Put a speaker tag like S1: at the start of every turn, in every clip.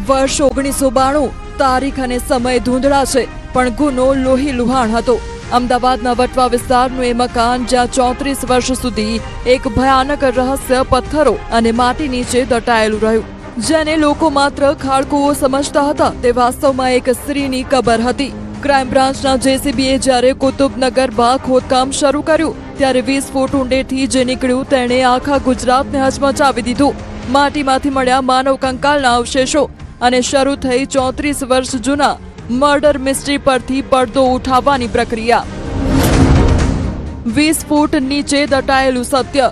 S1: વર્ષ 1992, તારીખ અને સમય ધૂંધળા છે, પણ ગુનો લોહી લુહાણ હતો. અમદાવાદના વટવા વિસ્તારનું એ મકાન જ્યાં 34 વર્ષ સુધી એક ભયાનક રહસ્ય પથ્થરો અને માટી નીચે દટાયેલું રહ્યું. જેને લોકો માત્ર ખાડકુઓ સમજતા હતા, તે વાસ્તવમાં એક સ્ત્રીની કબર હતી. ક્રાઇમ બ્રાન્ચના જેસીબીએ જ્યારે કુતુબનગરમાં ખોદકામ શરૂ કર્યું, ત્યારે 20 ફૂટ ઊંડેથી જે નીકળ્યું તેણે આખા ગુજરાતને હચમચાવી દીધું. માટીમાંથી મળ્યા માનવ કંકાલના અવશેષો અને શરૂ થઈ 34 વર્ષ જૂના મર્ડર મિસ્ટ્રી પરથી પડદો ઉઠાવવાની પ્રક્રિયા. 20 ફૂટ નીચે દટાયેલું સત્ય.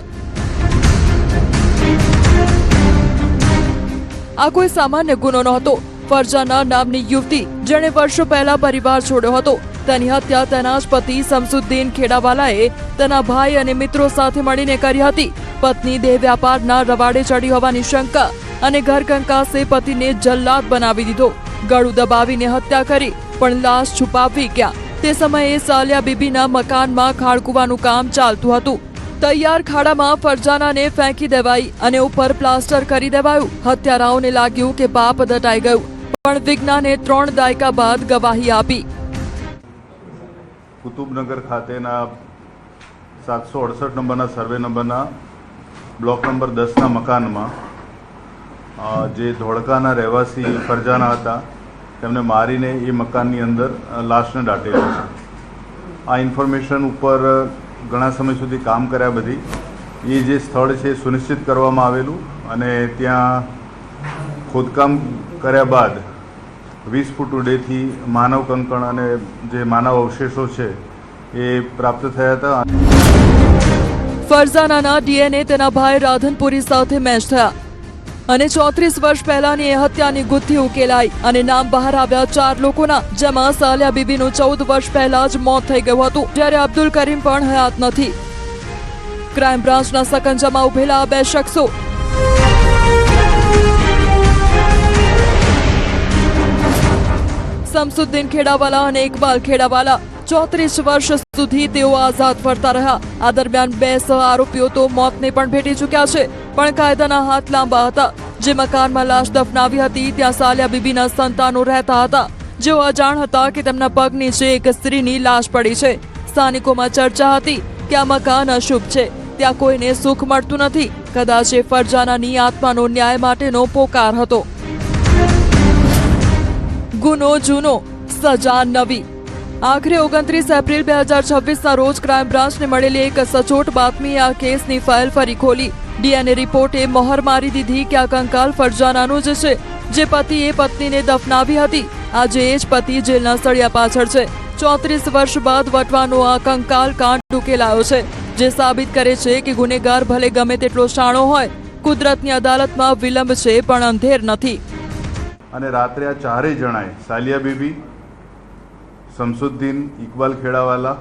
S1: આ કોઈ સામાન્ય ગુનો નહોતો. ફરજાના નામની યુવતી જેણે વર્ષો પહેલા પરિવાર છોડ્યો હતો, તેની હત્યા તેના જ પતિ શમસુદ્દીન ખેડાવાલાએ તેના ભાઈ અને મિત્રો સાથે મળીને કરી હતી. પત્ની દેહ વ્યાપારના રવાડે ચડી હોવાની શંકા અને ઘર કંકાસે પતિને જલ્લાદ બનાવી દીધો. ગળું દબાવીને હત્યા કરી, પણ લાશ છુપાવવી ક્યાં? તે સમયે સાલિયા બીબીના મકાનમાં ખાડકુવાનું કામ ચાલતું હતું. તૈયાર ખાડામાં ફરજાનાને ફેંકી દેવાઈ અને ઉપર પ્લાસ્ટર કરી દેવાયું. હત્યારાઓને લાગ્યું કે પાપ દટાઈ ગયું, પણ વિજ્ઞાને 3 દાયકા બાદ ગવાહી આપી.
S2: કુતુબનગર ખાતેના 768 નંબરના સર્વે નંબરના બ્લોક નંબર 10ના મકાનમાં જે ધોળકાના રહેવાસી ફરજાના હતા, તેમને મારીને એ મકાનની અંદર લાશને દાટેલો છે. આ ઇન્ફોર્મેશન ઉપર ઘણા સમય સુધી કામ કર્યા બધી એ જે સ્થળ છે સુનિશ્ચિત કરવામાં આવેલું, અને ત્યાં ખોદકામ કર્યા બાદ 20 ફૂટ ઊંડેથી માનવ કંકણ અને જે માનવ અવશેષો છે એ પ્રાપ્ત થયા હતા.
S1: ફરજાનાના ડીએનએ તેના ભાઈ રાધનપુરી સાથે મેચ થયા અને 34 વર્ષ પહેલાની એ હત્યાની ગુથ્થી ઉકેલાઈ અને નામ બહાર આવ્યા 4 લોકોના, જેમાં સાલિયા બીબીનું 14 વર્ષ પહેલા જ મોત થઈ ગયું હતું, જ્યારે અબ્દુલ કરીમ પણ હયાત નથી. ક્રાઇમ બ્રાન્ચના સકંજામાં ઉભેલા 2 શખ્સો. શમસુદ્દીન ખેડાવાલા અને ઇકબાલ ખેડાવાલા. 34 વર્ષ સુધી તેઓ આઝાદ ફરતા રહ્યા. આ દરમિયાન 2 સહ આરોપીઓ તો મોતને પણ ભેટી ચૂક્યા છે, પણ કાયદાના હાથ લાંબા હતા. જે મકાનમાં લાશ દફનાવી હતી, ત્યાં સાલિયા બીબીના સંતાનો રહેતા હતા, જેઓ અજાણ હતા કે તેમના પગ નીચે એક સ્ત્રીની લાશ પડી છે. સ્થાનિકોમાં ચર્ચા હતી કે આ મકાન અશુભ છે, ત્યાં કોઈને સુખ મળતું નથી. કદાચ એ ફરજાનાની આત્માનો ન્યાય માટેનો પોકાર હતો. ગુનો જૂનો, સજા નવી. આખરે 29 એપ્રિલ 2026ના રોજ ક્રાઇમ બ્રાન્ચને મળેલી એક સચોટ બાતમીએ આ કેસની ફાઇલ ફરી ખોલી. ડીએનએ રિપોર્ટે મહોર મારી દીધી કે આ કંકાલ ફરજાનાનું જ છે, જે પતિએ પત્નીને દફનાવી હતી. આજે એ જ પતિ જેલના સળિયા પાછળ છે. 34 વર્ષ બાદ વટવાનો આ કંકાલ કાંડ ઉકેલાયો છે, જે સાબિત કરે છે કે ગુનેગાર ભલે ગમે તેટલો શાણો હોય, કુદરતની અદાલતમાં વિલંબ છે પણ અંધેર નથી.
S2: અને રાત્રે આ 4 જણાએ, સાલિયા બીબી, શમસુદ્દીન, ઇકબાલ ખેડાવાલા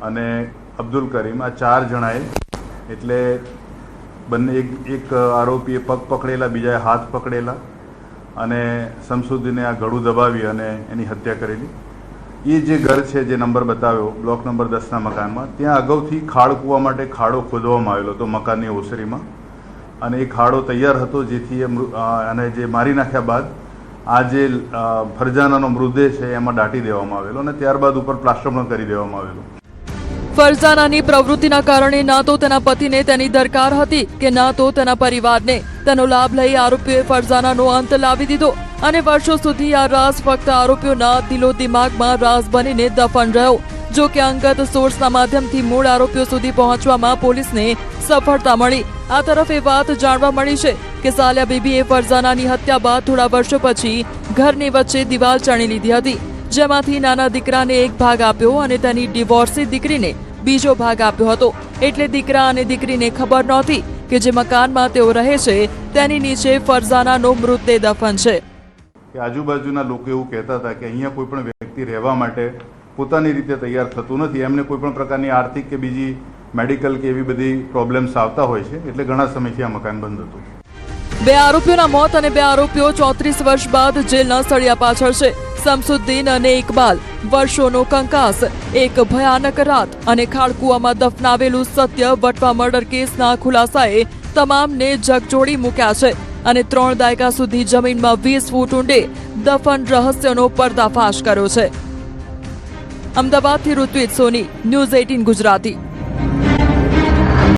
S2: અને અબ્દુલ કરીમ, આ 4 જણાએ, એટલે બંને એક આરોપીએ પગ પકડેલા, બીજાએ હાથ પકડેલા, અને શમસુદ્દીને આ ગળું દબાવી અને એની હત્યા કરેલી. એ જે ઘર છે જે નંબર બતાવ્યો બ્લોક નંબર 10ના મકાનમાં, ત્યાં અગાઉથી ખાડ કૂવા માટે ખાડો ખોદવામાં આવેલો હતો મકાનની ઓસરીમાં, અને એ ખાડો તૈયાર હતો, જેથી અને જે મારી નાખ્યા બાદ આ જે ફરજાનાનો મૃતદેહ છે એમાં દાટી દેવામાં આવેલો અને ત્યારબાદ ઉપર પ્લાસ્ટર પણ કરી દેવામાં આવેલું.
S1: ફરજાનાની પ્રવૃત્તિના કારણે ના તો તેના પતિને તેની દરકાર હતી કે ના તો તેના પરિવારને. તેનો લાભ લઈ આરોપીઓએ ફરજાનાનો અંત લાવી દીધો અને વર્ષો સુધી આ રાઝ ફક્ત આરોપીઓના દિલો દિમાગમાં રાઝ બનીને દફન રહ્યો. જો કે અંગત સોર્સના માધ્યમથી મૂળ આરોપીઓ સુધી પહોંચવામાં પોલીસને સફળતા મળી. આ તરફ એ વાત જાણવા મળી છે કે સાલિયા બીબીએ ફરજાનાની હત્યા બાદ થોડા વર્ષો પછી ઘરની વચ્ચે દિવાલ ચણી લીધી હતી, જેમાંથી નાના દીકરાને એક ભાગ આપ્યો અને તેની ડિવોર્સી દીકરીને બીજો ભાગ આપ્યો હતો. એટલે દીકરા અને દીકરીને ખબર નહોતી કે જે મકાનમાં તેઓ રહે છે તેની નીચે ફરજાનાનો મૃતદેહ દફન છે.
S2: કે આજુબાજુના લોકો એવું કહેતા હતા કે અહીંયા કોઈ પણ વ્યક્તિ રહેવા માટે પોતાની રીતે તૈયાર થતું નથી, એમને કોઈ પણ પ્રકારની આર્થિક કે બીજી મેડિકલ કે એવી બધી પ્રોબ્લેમ્સ આવતા હોય છે, એટલે ઘણા સમયથી આ મકાન બંધ હતું.
S1: 2 આરોપીઓના મોત અને 2 આરોપીઓ 34 વર્ષ બાદ જેલના સળિયા પાછળ છે. શમસુદ્દીન અને ઇકબાલ, વર્ષોનો કંકાસ, એક ભયાનક રાત અને ખાડકુવામાં દફનાવેલું સત્ય. વટવા મર્ડર કેસના ખુલાસાએ તમામને જગજોડી મૂક્યા છે અને 3 દાયકા સુધી જમીનમાં 20 ફૂટ ઊંડે દફન રહસ્યનો પર્દાફાશ કર્યો છે. અમદાવાદથી ઋત્વિજ સોની, ન્યૂઝ 18 ગુજરાતી.